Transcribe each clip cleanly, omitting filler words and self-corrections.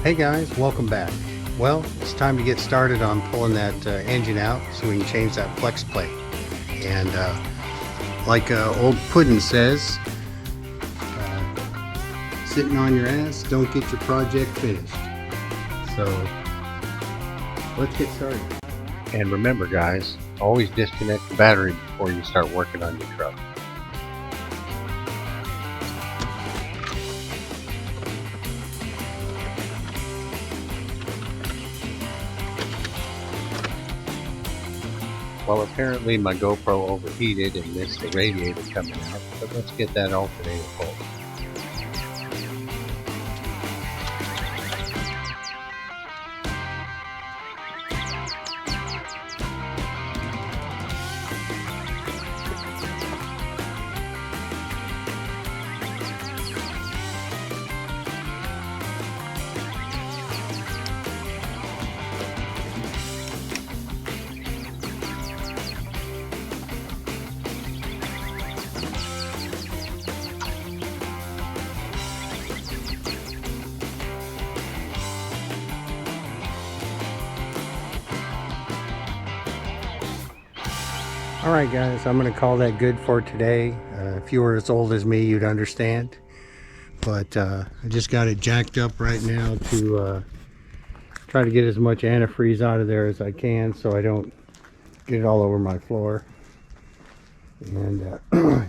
Hey guys, welcome back. Well, it's time to get started on pulling that engine out so we can change that flex plate. And like old Puddin says, sitting on your ass don't get your project finished. So let's get started. And remember guys, always disconnect the battery before you start working on your truck. Well, apparently my GoPro overheated and missed the radiator coming out, but let's get that alternator pulled. Alright guys, I'm going to call that good for today. If you were as old as me, you'd understand. But I just got it jacked up right now to try to get as much antifreeze out of there as I can so I don't get it all over my floor. And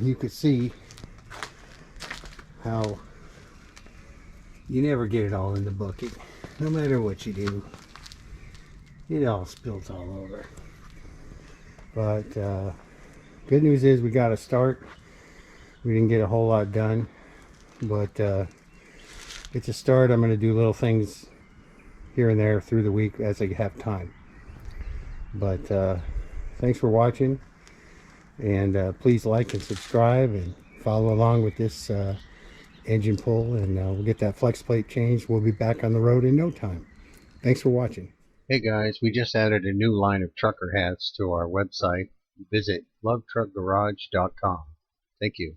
you can see how you never get it all in the bucket. No matter what you do, it all spills all over. But good news is we got a start. We didn't get a whole lot done, but it's a start. I'm going to do little things here and there through the week as I have time. But thanks for watching, and please like and subscribe and follow along with this engine pull, and we'll get that flex plate changed. We'll be back on the road in no time. Thanks for watching. Hey guys, we just added a new line of trucker hats to our website. Visit LuvTruckGarage.com. Thank you.